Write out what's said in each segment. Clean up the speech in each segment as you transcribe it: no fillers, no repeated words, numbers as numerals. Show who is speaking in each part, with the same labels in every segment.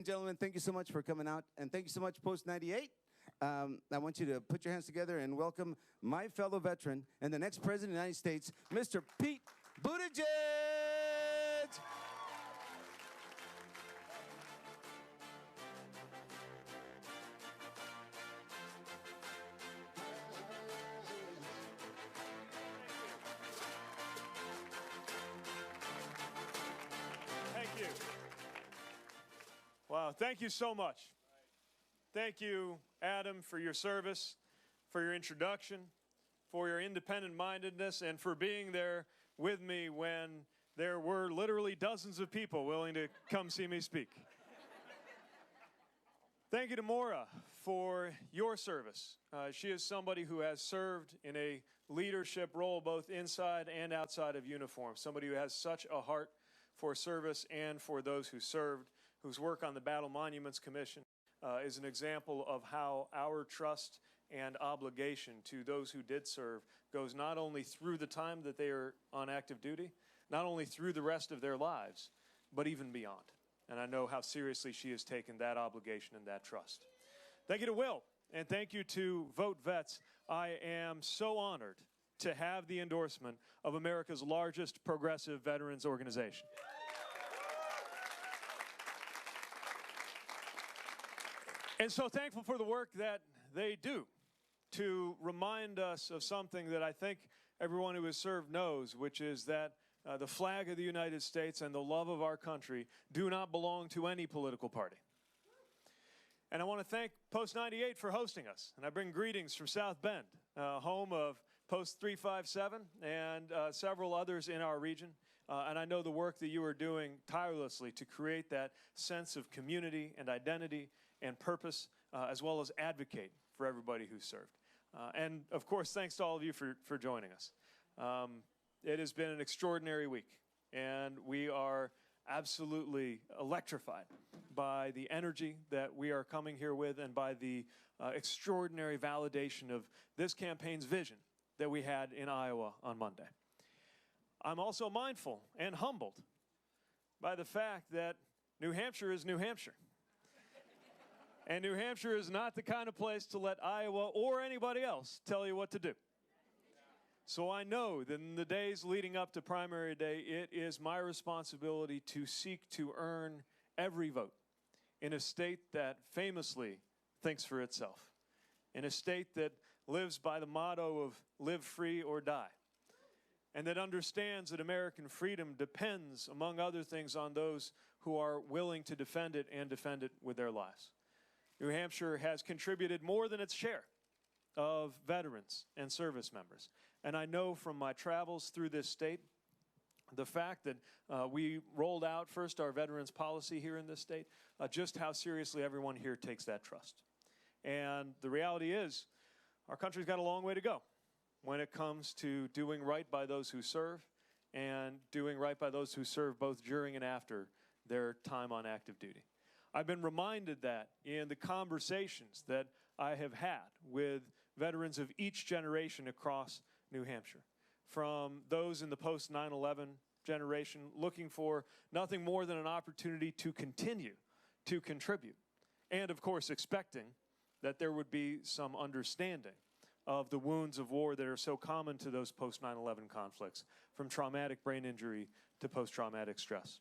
Speaker 1: Gentlemen, thank you so much for coming out, and thank you so much, Post 98. I want you to put your hands together and welcome my fellow veteran and the next President of the United States, Mr. Pete Buttigieg!
Speaker 2: Thank you. Wow, thank you so much. Thank you, Adam, for your service, for your introduction, for your independent-mindedness, and for being there with me when there were literally dozens of people willing to come see me speak. Thank you to Maura for your service. She is somebody who has served in a leadership role both inside and outside of uniform, somebody who has such a heart for service and for those who served, whose work on the Battle Monuments Commission is an example of how our trust and obligation to those who did serve goes not only through the time that they are on active duty, not only through the rest of their lives, but even beyond. And I know how seriously she has taken that obligation and that trust. Thank you to Will, and thank you to VoteVets. I am so honored to have the endorsement of America's largest progressive veterans organization. And so thankful for the work that they do to remind us of something that I think everyone who has served knows, which is that the flag of the United States and the love of our country do not belong to any political party. And I want to thank Post 98 for hosting us. And I bring greetings from South Bend, home of Post 357 and several others in our region. And I know the work that you are doing tirelessly to create that sense of community and identity and purpose, as well as advocate for everybody who served. And of course, thanks to all of you for joining us. It has been an extraordinary week, and we are absolutely electrified by the energy that we are coming here with and by the extraordinary validation of this campaign's vision that we had in Iowa on Monday. I'm also mindful and humbled by the fact that New Hampshire is New Hampshire. And New Hampshire is not the kind of place to let Iowa or anybody else tell you what to do. So I know that in the days leading up to primary day, it is my responsibility to seek to earn every vote in a state that famously thinks for itself, in a state that lives by the motto of live free or die, and that understands that American freedom depends, among other things, on those who are willing to defend it and defend it with their lives. New Hampshire has contributed more than its share of veterans and service members. And I know from my travels through this state, the fact that we rolled out first our veterans policy here in this state, just how seriously everyone here takes that trust. And the reality is, our country's got a long way to go when it comes to doing right by those who serve and doing right by those who serve both during and after their time on active duty. I've been reminded that in the conversations that I have had with veterans of each generation across New Hampshire, from those in the post 9/11 generation looking for nothing more than an opportunity to continue to contribute, and of course expecting that there would be some understanding of the wounds of war that are so common to those post 9/11 conflicts, from traumatic brain injury to post-traumatic stress.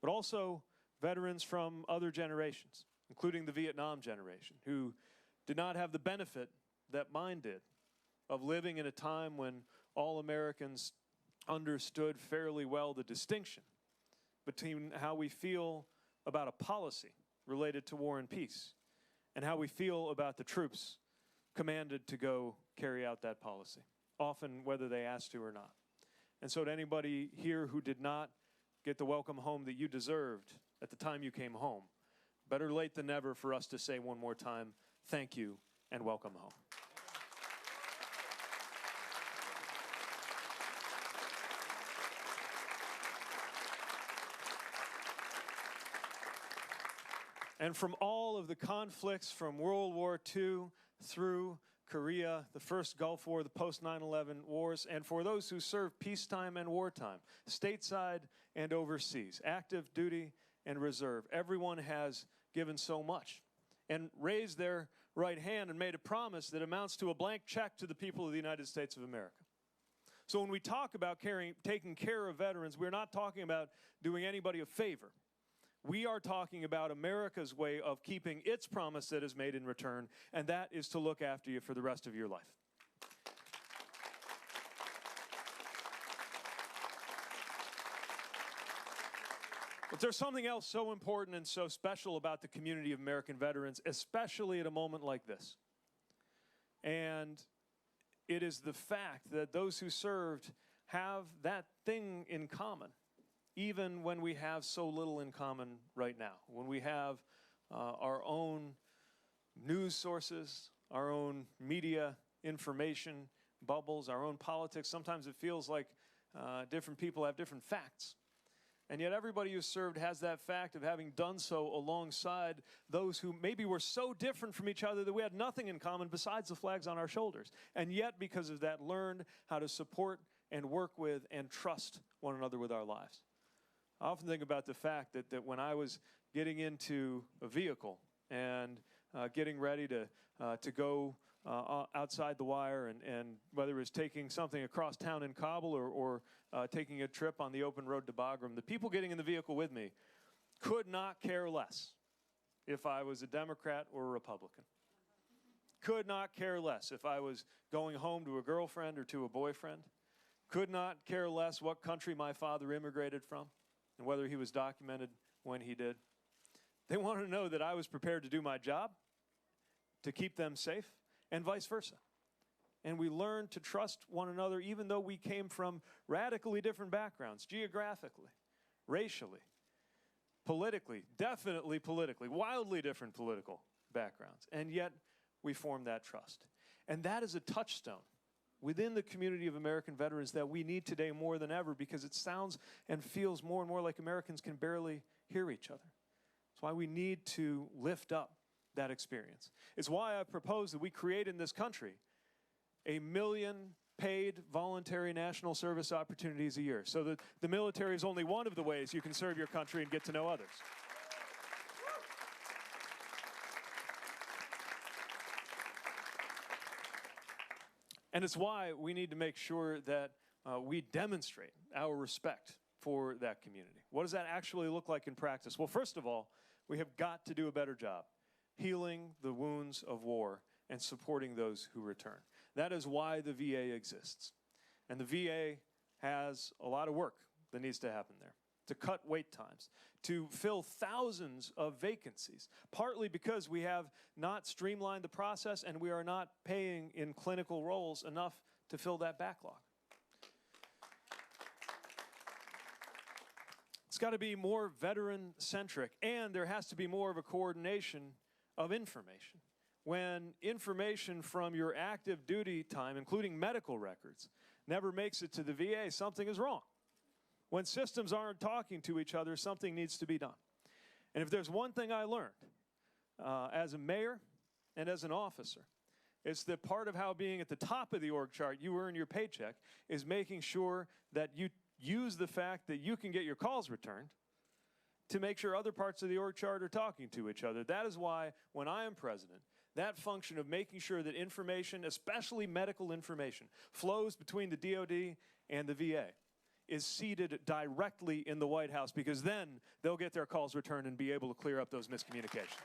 Speaker 2: But also veterans from other generations, including the Vietnam generation, who did not have the benefit that mine did of living in a time when all Americans understood fairly well the distinction between how we feel about a policy related to war and peace and how we feel about the troops commanded to go carry out that policy, often whether they asked to or not. And so to anybody here who did not get the welcome home that you deserved at the time you came home, better late than never for us to say one more time, thank you and welcome home. And from all of the conflicts from World War II through Korea, the first Gulf War, the post 9/11 wars, and for those who serve peacetime and wartime, stateside and overseas, active duty and reserve. Everyone has given so much and raised their right hand and made a promise that amounts to a blank check to the people of the United States of America. So when we talk about taking care of veterans, we're not talking about doing anybody a favor. We are talking about America's way of keeping its promise that is made in return, and that is to look after you for the rest of your life. But there's something else so important and so special about the community of American veterans, especially at a moment like this. And it is the fact that those who served have that thing in common, even when we have so little in common right now. When we have our own news sources, our own media information bubbles, our own politics, sometimes it feels like different people have different facts. And yet everybody who served has that fact of having done so alongside those who maybe were so different from each other that we had nothing in common besides the flags on our shoulders. And yet, because of that, learned how to support and work with and trust one another with our lives. I often think about the fact that when I was getting into a vehicle and getting ready to go outside the wire, and whether it was taking something across town in Kabul or taking a trip on the open road to Bagram, the people getting in the vehicle with me could not care less if I was a Democrat or a Republican. Could not care less if I was going home to a girlfriend or to a boyfriend. Could not care less what country my father immigrated from and whether he was documented when he did. They wanted to know that I was prepared to do my job, to keep them safe, and vice versa. And we learned to trust one another even though we came from radically different backgrounds, geographically, racially, politically, definitely politically, wildly different political backgrounds. And yet we formed that trust. And that is a touchstone within the community of American veterans that we need today more than ever, because it sounds and feels more and more like Americans can barely hear each other. That's why we need to lift up that experience. It's why I propose that we create in this country 1 million paid voluntary national service opportunities a year, so that the military is only one of the ways you can serve your country and get to know others. And it's why we need to make sure that we demonstrate our respect for that community. What does that actually look like in practice? Well, first of all, we have got to do a better job healing the wounds of war and supporting those who return. That is why the VA exists. And the VA has a lot of work that needs to happen there, to cut wait times, to fill thousands of vacancies, partly because we have not streamlined the process and we are not paying in clinical roles enough to fill that backlog. It's got to be more veteran-centric, and there has to be more of a coordination of information. When information from your active duty time, including medical records, never makes it to the VA, something is wrong. When systems aren't talking to each other, something needs to be done. And if there's one thing I learned as a mayor and as an officer, it's that part of how being at the top of the org chart, you earn your paycheck, is making sure that you use the fact that you can get your calls returned to make sure other parts of the org chart are talking to each other. That is why, when I am president, that function of making sure that information, especially medical information, flows between the DOD and the VA is seated directly in the White House, because then they'll get their calls returned and be able to clear up those miscommunications.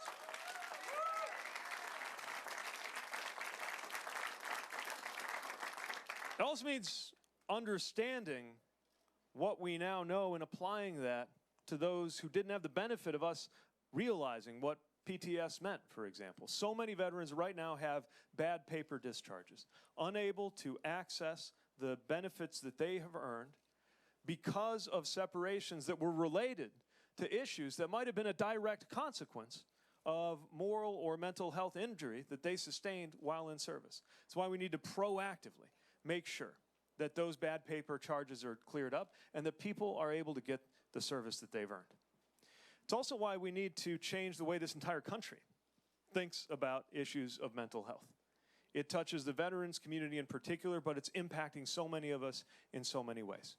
Speaker 2: It also means understanding what we now know and applying that to those who didn't have the benefit of us realizing what PTS meant, for example. So many veterans right now have bad paper discharges, unable to access the benefits that they have earned because of separations that were related to issues that might have been a direct consequence of moral or mental health injury that they sustained while in service. That's why we need to proactively make sure that those bad paper charges are cleared up and that people are able to get the service that they've earned. It's also why we need to change the way this entire country thinks about issues of mental health. It touches the veterans community in particular, but it's impacting so many of us in so many ways.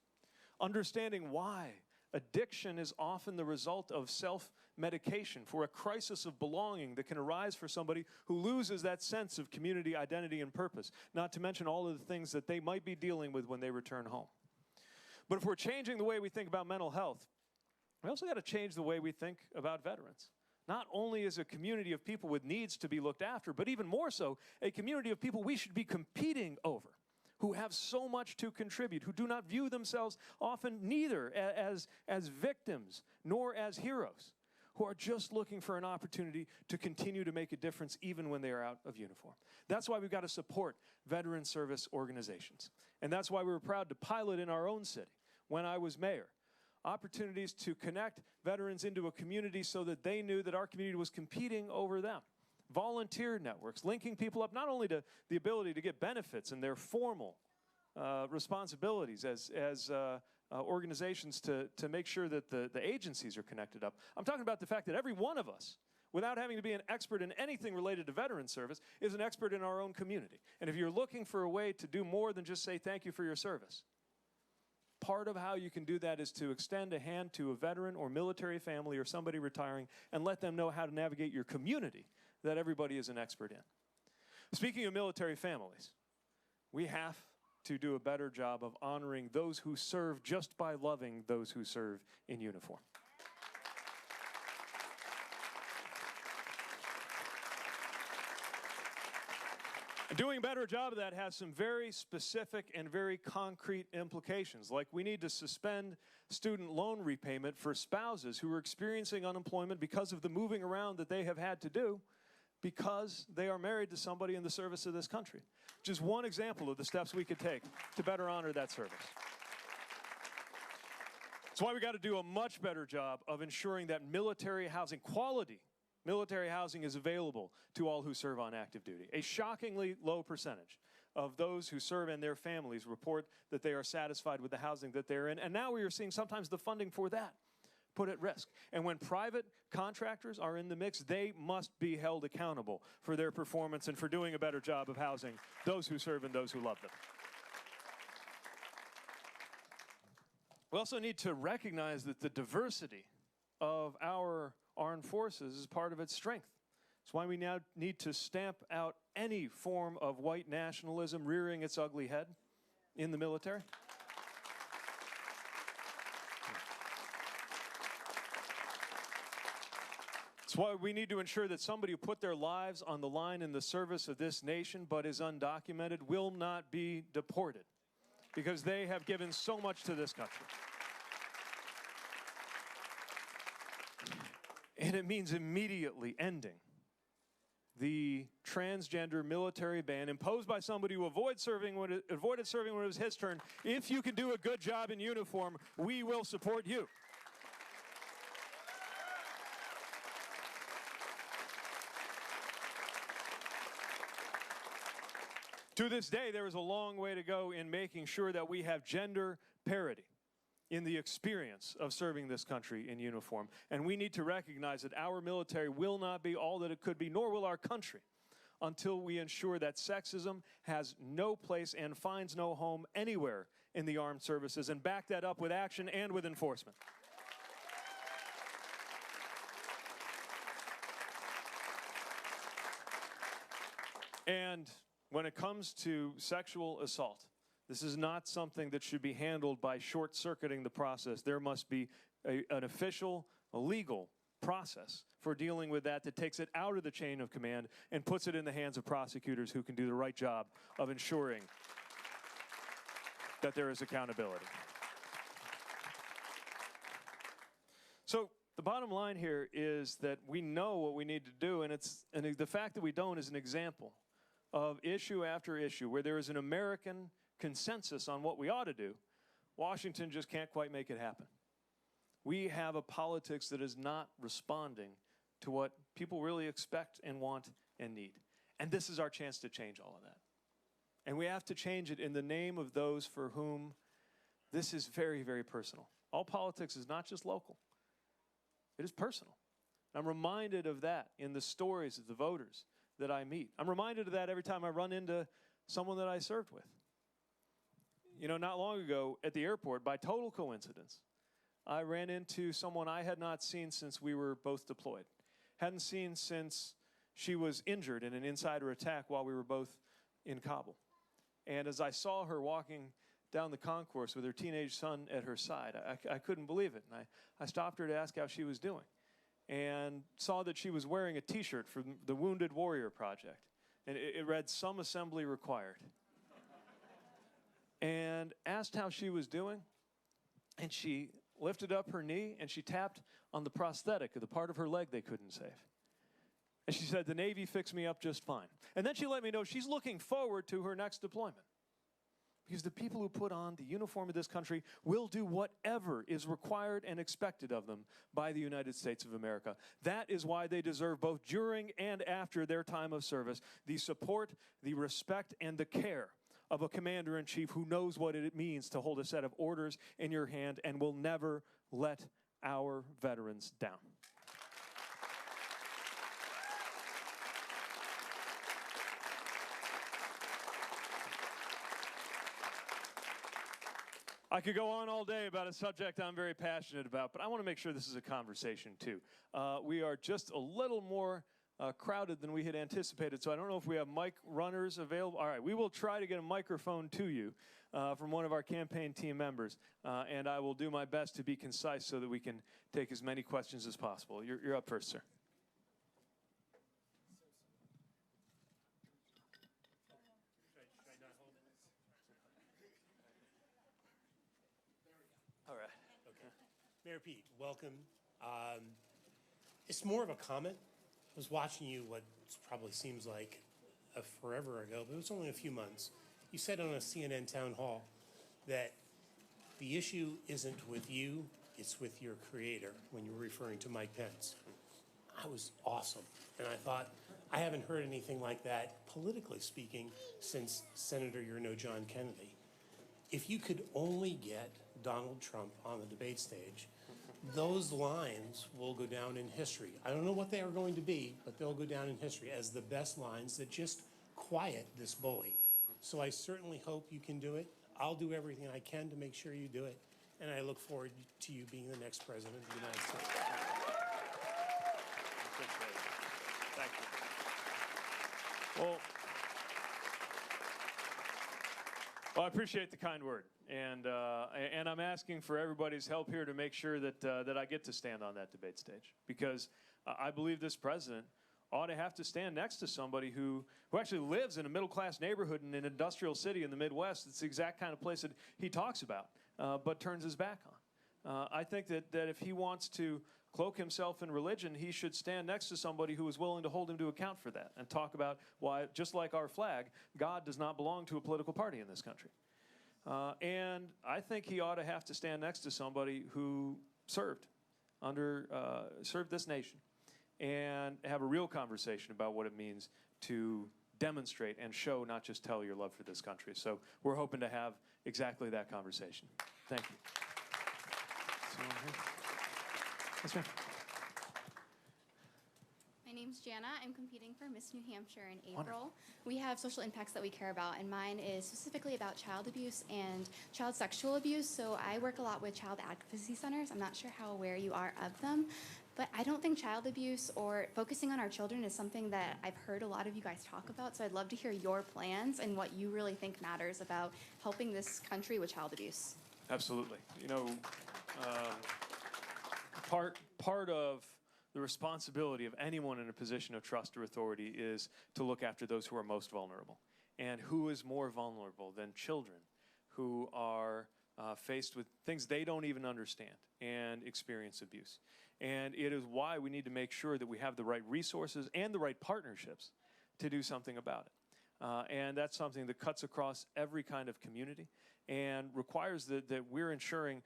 Speaker 2: Understanding why Addiction is often the result of self-medication for a crisis of belonging that can arise for somebody who loses that sense of community, identity, and purpose, not to mention all of the things that they might be dealing with when they return home. But if we're changing the way we think about mental health, we also got to change the way we think about veterans. Not only as a community of people with needs to be looked after, but even more so, a community of people we should be competing over, who have so much to contribute, who do not view themselves often neither as victims nor as heroes, who are just looking for an opportunity to continue to make a difference even when they are out of uniform. That's why we've got to support veteran service organizations. And that's why we were proud to pilot in our own city, when I was mayor, opportunities to connect veterans into a community so that they knew that our community was competing over them. Volunteer networks, linking people up not only to the ability to get benefits and their formal responsibilities as organizations to make sure that the agencies are connected up. I'm talking about the fact that every one of us, without having to be an expert in anything related to veteran service, is an expert in our own community. And if you're looking for a way to do more than just say thank you for your service, part of how you can do that is to extend a hand to a veteran or military family or somebody retiring and let them know how to navigate your community that everybody is an expert in. Speaking of military families, we have to do a better job of honoring those who serve just by loving those who serve in uniform. Doing a better job of that has some very specific and very concrete implications, like we need to suspend student loan repayment for spouses who are experiencing unemployment because of the moving around that they have had to do because they are married to somebody in the service of this country. Just one example of the steps we could take to better honor that service. That's why we got to do a much better job of ensuring that military housing, quality military housing, is available to all who serve on active duty. A shockingly low percentage of those who serve and their families report that they are satisfied with the housing that they're in. And now we are seeing sometimes the funding for that put at risk. And when private contractors are in the mix, they must be held accountable for their performance and for doing a better job of housing those who serve and those who love them. We also need to recognize that the diversity of our armed forces is part of its strength. That's why we now need to stamp out any form of white nationalism rearing its ugly head in the military. That's why we need to ensure that somebody who put their lives on the line in the service of this nation but is undocumented will not be deported because they have given so much to this country. And it means immediately ending the transgender military ban imposed by somebody who avoided serving when it was his turn. If you can do a good job in uniform, we will support you. To this day, there is a long way to go in making sure that we have gender parity in the experience of serving this country in uniform. And we need to recognize that our military will not be all that it could be, nor will our country, until we ensure that sexism has no place and finds no home anywhere in the armed services, and back that up with action and with enforcement. And when it comes to sexual assault, this is not something that should be handled by short-circuiting the process. There must be an official, a legal process for dealing with that takes it out of the chain of command and puts it in the hands of prosecutors who can do the right job of ensuring that there is accountability. So the bottom line here is that we know what we need to do, and the fact that we don't is an example of issue after issue where there is an American consensus on what we ought to do. Washington just can't quite make it happen. We have a politics that is not responding to what people really expect and want and need. And this is our chance to change all of that. And we have to change it in the name of those for whom this is very, very personal. All politics is not just local. It is personal. I'm reminded of that in the stories of the voters that I meet. I'm reminded of that every time I run into someone that I served with. You know, not long ago at the airport, by total coincidence, I ran into someone I had not seen since we were both deployed. Hadn't seen since she was injured in an insider attack while we were both in Kabul. And as I saw her walking down the concourse with her teenage son at her side, I couldn't believe it. And I stopped her to ask how she was doing, and saw that she was wearing a T-shirt from the Wounded Warrior Project. And it read, "Some assembly required." And asked how she was doing, and she lifted up her knee and she tapped on the prosthetic of the part of her leg they couldn't save. And she said, "The Navy fixed me up just fine." And then she let me know she's looking forward to her next deployment. Because the people who put on the uniform of this country will do whatever is required and expected of them by the United States of America. That is why they deserve, both during and after their time of service, the support, the respect, and the care of a commander-in-chief who knows what it means to hold a set of orders in your hand and will never let our veterans down. I could go on all day about a subject I'm very passionate about, but I want to make sure this is a conversation too. We are just a little more crowded than we had anticipated, so I don't know if we have mic runners available. All right, we will try to get a microphone to you from one of our campaign team members, and I will do my best to be concise so that we can take as many questions as possible. You're up first, sir. All right.
Speaker 3: Okay. Mayor Pete, welcome. It's more of a comment. I was watching you what probably seems like forever ago, but it was only a few months. You said on a CNN town hall that the issue isn't with you, it's with your creator, when you were referring to Mike Pence. I was awesome. And I thought, I haven't heard anything like that, politically speaking, since Senator John Kennedy. If you could only get Donald Trump on the debate stage, those lines will go down in history. I don't know what they are going to be, but they'll go down in history as the best lines that just quiet this bully. So I certainly hope you can do it. I'll do everything I can to make sure you do it. And I look forward to you being the next president of the United States.
Speaker 2: Thank you. Well, I appreciate the kind word, and I'm asking for everybody's help here to make sure that I get to stand on that debate stage, because I believe this president ought to have to stand next to somebody who actually lives in a middle-class neighborhood in an industrial city in the Midwest. It's the exact kind of place that he talks about, but turns his back on. I think that if he wants to cloak himself in religion, he should stand next to somebody who is willing to hold him to account for that and talk about why, just like our flag, God does not belong to a political party in this country. And I think he ought to have to stand next to somebody who served this nation and have a real conversation about what it means to demonstrate and show, not just tell, your love for this country. So we're hoping to have exactly that conversation. Thank you. Yes, ma'am.
Speaker 4: My name's Jana. I'm competing for Miss New Hampshire in April.
Speaker 2: Wonderful.
Speaker 4: We have social impacts that we care about, and mine is specifically about child abuse and child sexual abuse. So I work a lot with child advocacy centers. I'm not sure how aware you are of them, but I don't think child abuse or focusing on our children is something that I've heard a lot of you guys talk about. So I'd love to hear your plans and what you really think matters about helping this country with child abuse.
Speaker 2: Absolutely. You know, part of the responsibility of anyone in a position of trust or authority is to look after those who are most vulnerable. And who is more vulnerable than children who are faced with things they don't even understand and experience abuse? And it is why we need to make sure that we have the right resources and the right partnerships to do something about it. And that's something that cuts across every kind of community and requires that we're ensuring,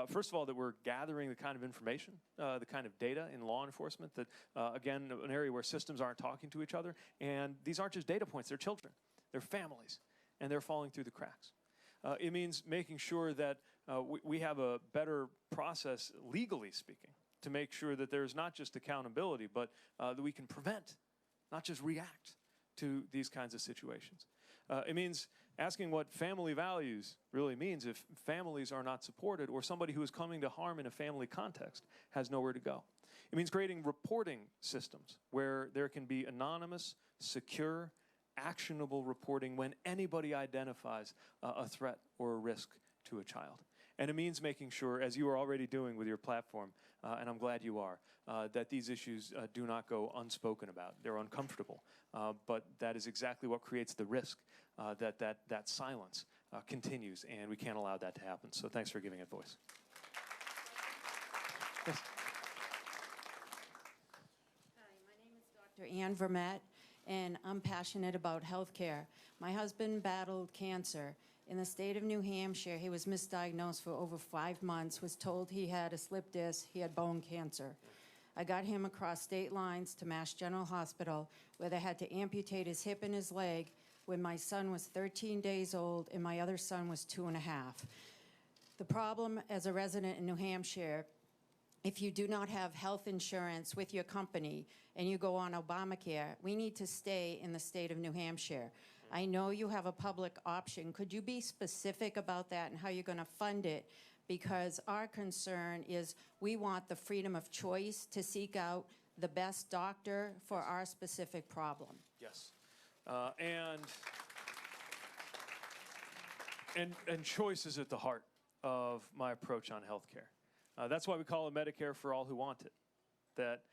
Speaker 2: first of all, that we're gathering the kind of information, the kind of data in law enforcement that, again, an area where systems aren't talking to each other. And these aren't just data points, they're children, they're families, and they're falling through the cracks. It means making sure that we have a better process, legally speaking, to make sure that there's not just accountability, but that we can prevent, not just react to these kinds of situations. It means asking what family values really means if families are not supported or somebody who is coming to harm in a family context has nowhere to go. It means creating reporting systems where there can be anonymous, secure, actionable reporting when anybody identifies a threat or a risk to a child. And it means making sure, as you are already doing with your platform, and I'm glad you are, that these issues do not go unspoken about. They're uncomfortable, but that is exactly what creates the risk that silence continues, and we can't allow that to happen. So thanks for giving it voice. Yes.
Speaker 5: Hi, my name is Dr. Ann Vermette, and I'm passionate about healthcare. My husband battled cancer. In the state of New Hampshire, he was misdiagnosed for over 5 months, was told he had a slip disc, he had bone cancer. I got him across state lines to Mass General Hospital, where they had to amputate his hip and his leg when my son was 13 days old and my other son was 2.5. The problem as a resident in New Hampshire, if you do not have health insurance with your company and you go on Obamacare, we need to stay in the state of New Hampshire. I know you have a public option. Could you be specific about that and how you're going to fund it? Because our concern is we want the freedom of choice to seek out the best doctor for our specific problem.
Speaker 2: Yes. And choice is at the heart of my approach on healthcare. That's why we call it Medicare for all who want it. That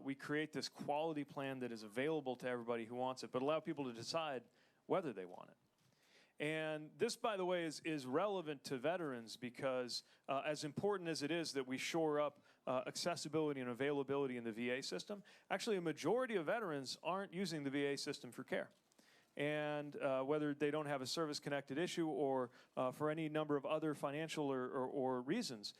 Speaker 2: we create this quality plan that is available to everybody who wants it, but allow people to decide whether they want it. And this, by the way, is relevant to veterans because as important as it is that we shore up accessibility and availability in the VA system, actually a majority of veterans aren't using the VA system for care. And whether they don't have a service-connected issue or for any number of other financial or reasons,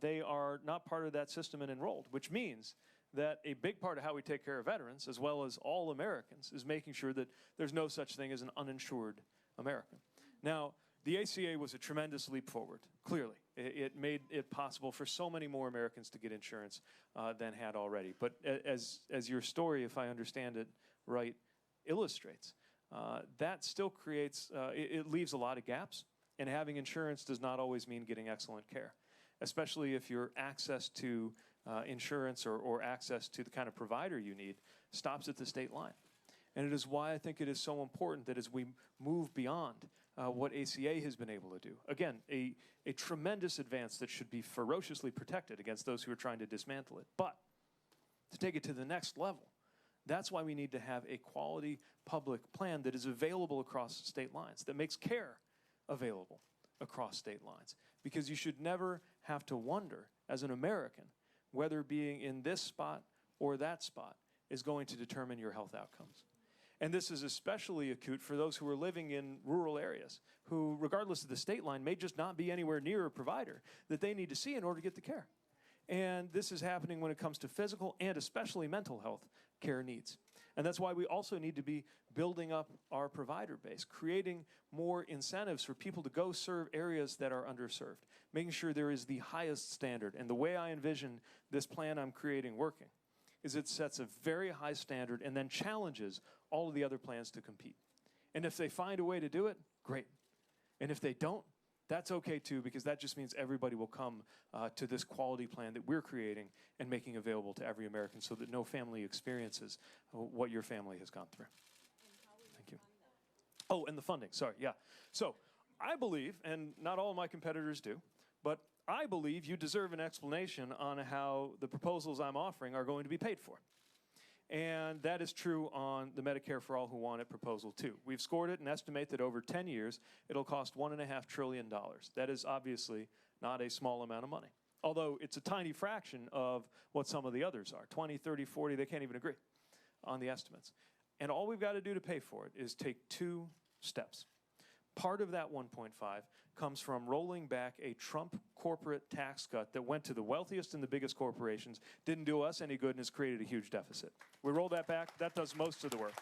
Speaker 2: they are not part of that system and enrolled, which means that a big part of how we take care of veterans, as well as all Americans, is making sure that there's no such thing as an uninsured American. Now, the ACA was a tremendous leap forward, clearly. It made it possible for so many more Americans to get insurance than had already. But as your story, if I understand it right, illustrates, that still creates, it leaves a lot of gaps, and having insurance does not always mean getting excellent care, especially if your access to insurance or access to the kind of provider you need stops at the state line. And it is why I think it is so important that as we move beyond what ACA has been able to do, again, a tremendous advance that should be ferociously protected against those who are trying to dismantle it. But to take it to the next level, that's why we need to have a quality public plan that is available across state lines, that makes care available across state lines. Because you should never have to wonder, as an American, whether being in this spot or that spot is going to determine your health outcomes. And this is especially acute for those who are living in rural areas, who, regardless of the state line, may just not be anywhere near a provider that they need to see in order to get the care. And this is happening when it comes to physical and especially mental health care needs. And that's why we also need to be building up our provider base, creating more incentives for people to go serve areas that are underserved, making sure there is the highest standard. And the way I envision this plan I'm creating working is it sets a very high standard and then challenges all of the other plans to compete. And if they find a way to do it, great. And if they don't, that's okay too, because that just means everybody will come to this quality plan that we're creating and making available to every American so that no family experiences what your family has gone through. Thank you. Oh, and the funding, sorry, yeah. So I believe, and not all of my competitors do, but I believe you deserve an explanation on how the proposals I'm offering are going to be paid for. And that is true on the Medicare for All Who Want It proposal, too. We've scored it and estimate that over 10 years, it'll cost $1.5 trillion. That is obviously not a small amount of money, although it's a tiny fraction of what some of the others are. 20, 30, 40, they can't even agree on the estimates. And all we've got to do to pay for it is take 2 steps. Part of that 1.5 comes from rolling back a Trump corporate tax cut that went to the wealthiest and the biggest corporations, didn't do us any good, and has created a huge deficit. We roll that back. That does most of the work.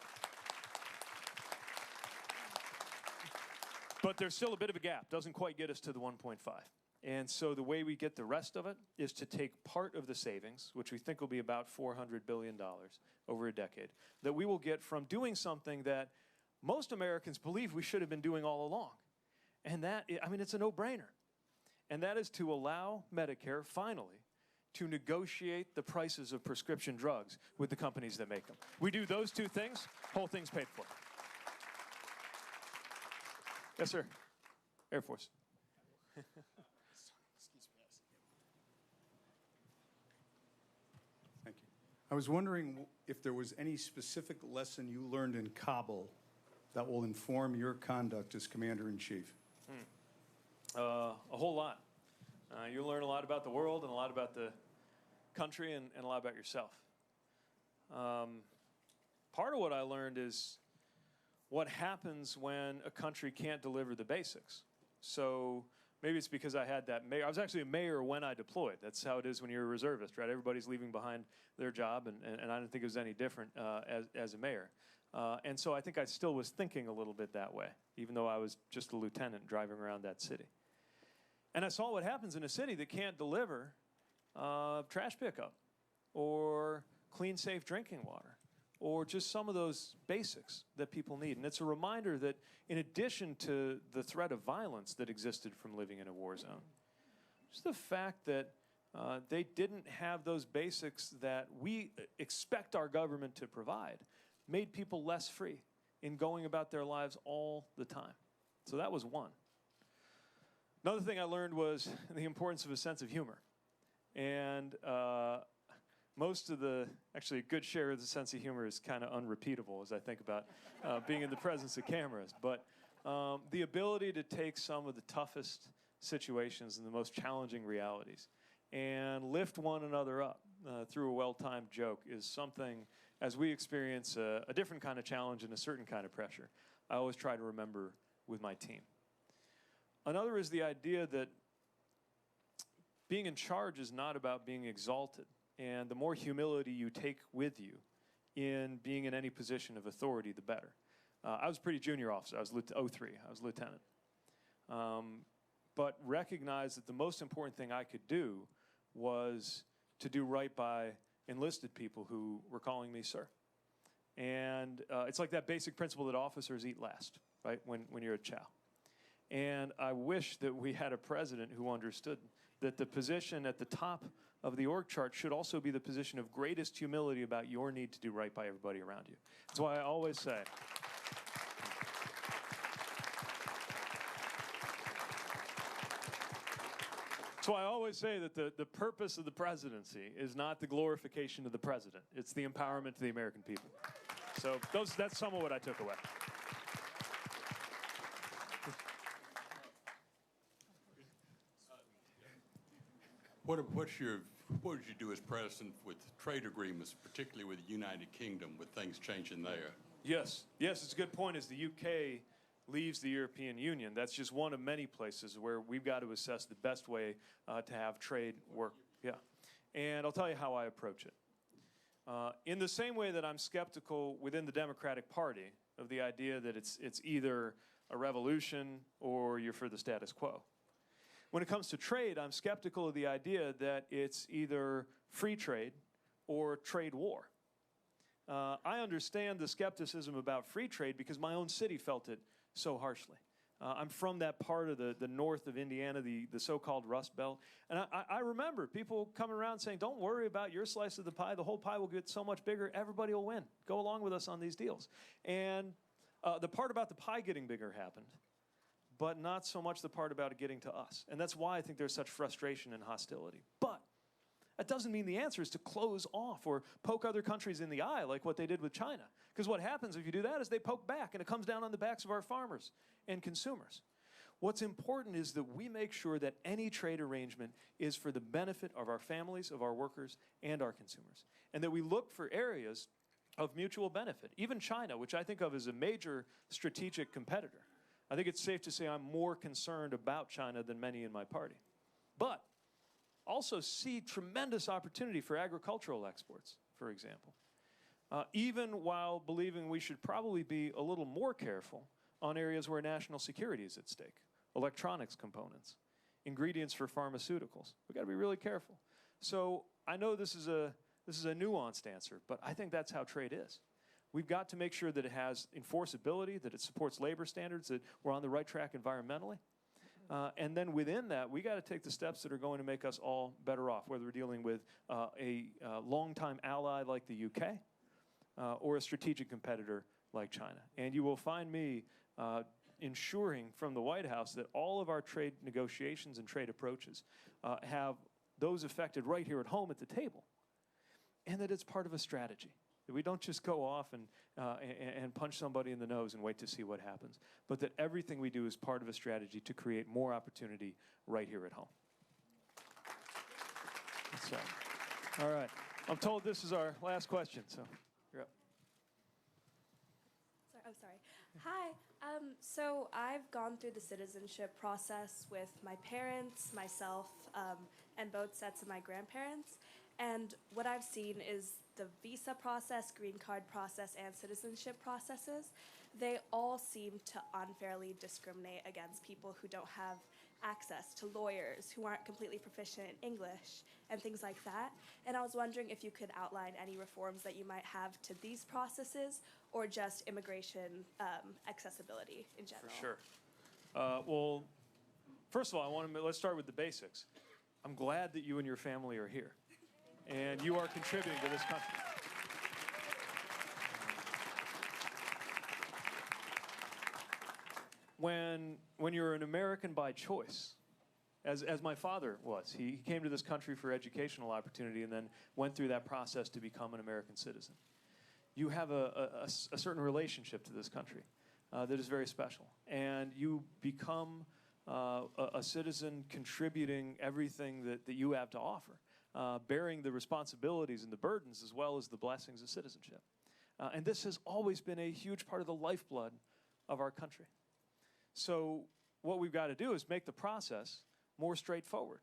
Speaker 2: But there's still a bit of a gap. Doesn't quite get us to the 1.5. And so the way we get the rest of it is to take part of the savings, which we think will be about $400 billion over a decade, that we will get from doing something that most Americans believe we should have been doing all along. And that, I mean, it's a no-brainer. And that is to allow Medicare, finally, to negotiate the prices of prescription drugs with the companies that make them. We do those two things, whole thing's paid for. Yes, sir. Air Force.
Speaker 6: Thank you. I was wondering if there was any specific lesson you learned in Kabul that will inform your conduct as Commander-in-Chief.
Speaker 2: A whole lot. You'll learn a lot about the world and a lot about the country and a lot about yourself. Part of what I learned is what happens when a country can't deliver the basics. So maybe it's because I had that mayor. I was actually a mayor when I deployed. That's how it is when you're a reservist, right? Everybody's leaving behind their job, and I didn't think it was any different as a mayor. And so I think I still was thinking a little bit that way, even though I was just a lieutenant driving around that city. And I saw what happens in a city that can't deliver trash pickup or clean, safe drinking water or just some of those basics that people need. And it's a reminder that in addition to the threat of violence that existed from living in a war zone, just the fact that they didn't have those basics that we expect our government to provide made people less free in going about their lives all the time. So that was one. Another thing I learned was the importance of a sense of humor. And actually a good share of the sense of humor is kind of unrepeatable as I think about being in the presence of cameras. But the ability to take some of the toughest situations and the most challenging realities and lift one another up through a well-timed joke is something, as we experience a different kind of challenge and a certain kind of pressure, I always try to remember with my team. Another is the idea that being in charge is not about being exalted. And the more humility you take with you in being in any position of authority, the better. I was a pretty junior officer. I was 03. I was lieutenant. But recognized that the most important thing I could do was to do right by enlisted people who were calling me sir. And it's like that basic principle that officers eat last, right, when you're at chow. And I wish that we had a president who understood that the position at the top of the org chart should also be the position of greatest humility about your need to do right by everybody around you. That's why I always say, that the purpose of the presidency is not the glorification of the president. It's the empowerment of the American people. So that's some of what I took away.
Speaker 7: What would you do as president with trade agreements, particularly with the United Kingdom, with things changing there?
Speaker 2: Yes, it's a good point. As the UK leaves the European Union, that's just one of many places where we've got to assess the best way to have trade work. Yeah, and I'll tell you how I approach it. In the same way that I'm skeptical within the Democratic Party of the idea that it's either a revolution or you're for the status quo. When it comes to trade, I'm skeptical of the idea that it's either free trade or trade war. I understand the skepticism about free trade because my own city felt it so harshly. I'm from that part of the north of Indiana, the so-called Rust Belt. And I remember people coming around saying, don't worry about your slice of the pie. The whole pie will get so much bigger. Everybody will win. Go along with us on these deals. And the part about the pie getting bigger happened, but not so much the part about it getting to us. And that's why I think there's such frustration and hostility. But that doesn't mean the answer is to close off or poke other countries in the eye like what they did with China. Because what happens if you do that is they poke back, and it comes down on the backs of our farmers and consumers. What's important is that we make sure that any trade arrangement is for the benefit of our families, of our workers, and our consumers. And that we look for areas of mutual benefit. Even China, which I think of as a major strategic competitor. I think it's safe to say I'm more concerned about China than many in my party. But also see tremendous opportunity for agricultural exports, for example. Even while believing we should probably be a little more careful on areas where national security is at stake. Electronics components, ingredients for pharmaceuticals. We've got to be really careful. So I know this is a nuanced answer, but I think that's how trade is. We've got to make sure that it has enforceability, that it supports labor standards, that we're on the right track environmentally. And then within that, we got to take the steps that are going to make us all better off, whether we're dealing with a longtime ally like the UK or a strategic competitor like China. And you will find me ensuring from the White House that all of our trade negotiations and trade approaches have those affected right here at home at the table, and that it's part of a strategy. That we don't just go off and punch somebody in the nose and wait to see what happens, but that everything we do is part of a strategy to create more opportunity right here at home. So, all right. I'm told this is our last question, so you're up.
Speaker 8: Sorry. Hi. So I've gone through the citizenship process with my parents, myself, and both sets of my grandparents. And what I've seen is the visa process, green card process, and citizenship processes, they all seem to unfairly discriminate against people who don't have access to lawyers, who aren't completely proficient in English, and things like that. And I was wondering if you could outline any reforms that you might have to these processes, or just immigration accessibility in general.
Speaker 2: For sure. Well, first of all, let's start with the basics. I'm glad that you and your family are here, and you are contributing to this country. When you're an American by choice, as my father was, he came to this country for educational opportunity and then went through that process to become an American citizen. You have a certain relationship to this country that is very special, and you become a citizen contributing everything that you have to offer, bearing the responsibilities and the burdens as well as the blessings of citizenship. And this has always been a huge part of the lifeblood of our country. So what we've got to do is make the process more straightforward.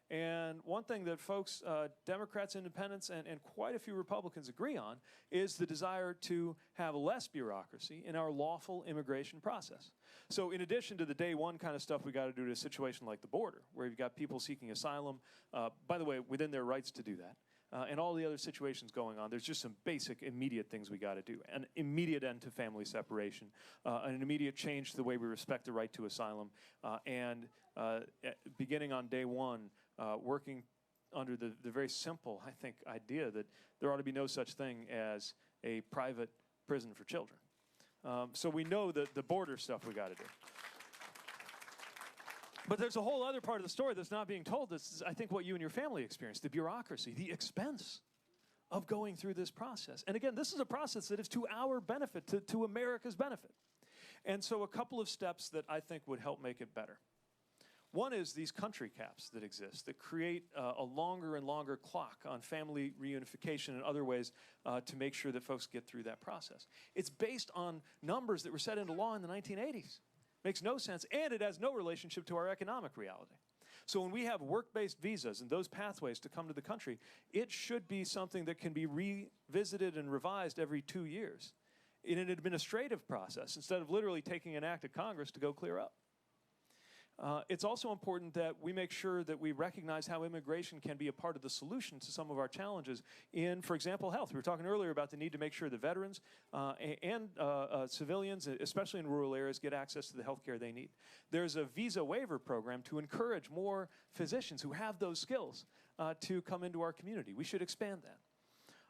Speaker 2: And one thing that folks, Democrats, Independents, and quite a few Republicans agree on is the desire to have less bureaucracy in our lawful immigration process. So in addition to the day one kind of stuff we got to do to a situation like the border, where you've got people seeking asylum, by the way, within their rights to do that, and all the other situations going on, there's just some basic immediate things we got to do. An immediate end to family separation, an immediate change to the way we respect the right to asylum, and beginning on day one, working under the very simple, I think, idea that there ought to be no such thing as a private prison for children. So we know that the border stuff we got to do. But there's a whole other part of the story that's not being told. This is, I think, what you and your family experienced, the bureaucracy, the expense of going through this process. And again, this is a process that is to our benefit, to America's benefit. And so a couple of steps that I think would help make it better. One is these country caps that exist that create a longer and longer clock on family reunification and other ways to make sure that folks get through that process. It's based on numbers that were set into law in the 1980s. Makes no sense, and it has no relationship to our economic reality. So when we have work-based visas and those pathways to come to the country, it should be something that can be revisited and revised every 2 years in an administrative process instead of literally taking an act of Congress to go clear up. It's also important that we make sure that we recognize how immigration can be a part of the solution to some of our challenges in, for example, health. We were talking earlier about the need to make sure that veterans and civilians, especially in rural areas, get access to the health care they need. There's a visa waiver program to encourage more physicians who have those skills to come into our community. We should expand that.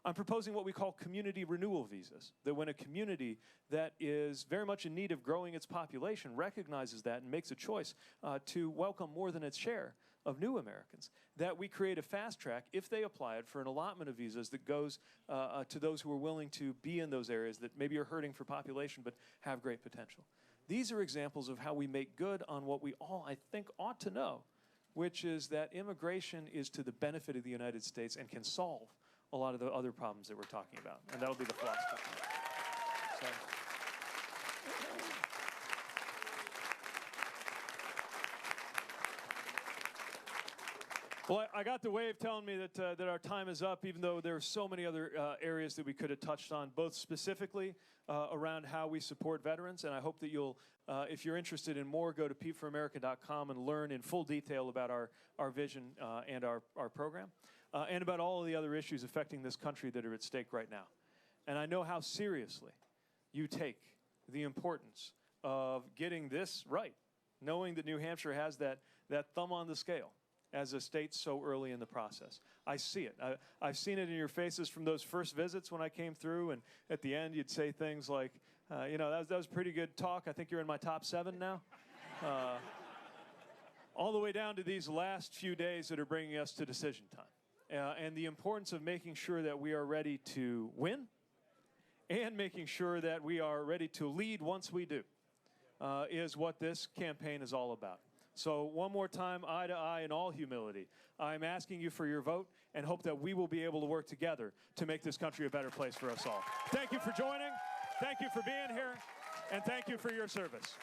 Speaker 2: I'm proposing what we call community renewal visas, that when a community that is very much in need of growing its population recognizes that and makes a choice to welcome more than its share of new Americans, that we create a fast track, if they apply it, for an allotment of visas that goes to those who are willing to be in those areas that maybe are hurting for population but have great potential. These are examples of how we make good on what we all, I think, ought to know, which is that immigration is to the benefit of the United States and can solve a lot of the other problems that we're talking about. And that'll be the philosophy. So. Well, I got the wave telling me that our time is up, even though there are so many other areas that we could have touched on, both specifically around how we support veterans. And I hope that you'll, if you're interested in more, go to peteforamerica.com and learn in full detail about our vision and our program. And about all of the other issues affecting this country that are at stake right now. And I know how seriously you take the importance of getting this right, knowing that New Hampshire has that thumb on the scale as a state so early in the process. I see it. I've seen it in your faces from those first visits when I came through, and at the end you'd say things like, you know, that was pretty good talk. I think you're in my top 7 now. All the way down to these last few days that are bringing us to decision time. And the importance of making sure that we are ready to win and making sure that we are ready to lead once we do is what this campaign is all about. So one more time, eye to eye in all humility, I'm asking you for your vote and hope that we will be able to work together to make this country a better place for us all. Thank you for joining. Thank you for being here. And thank you for your service.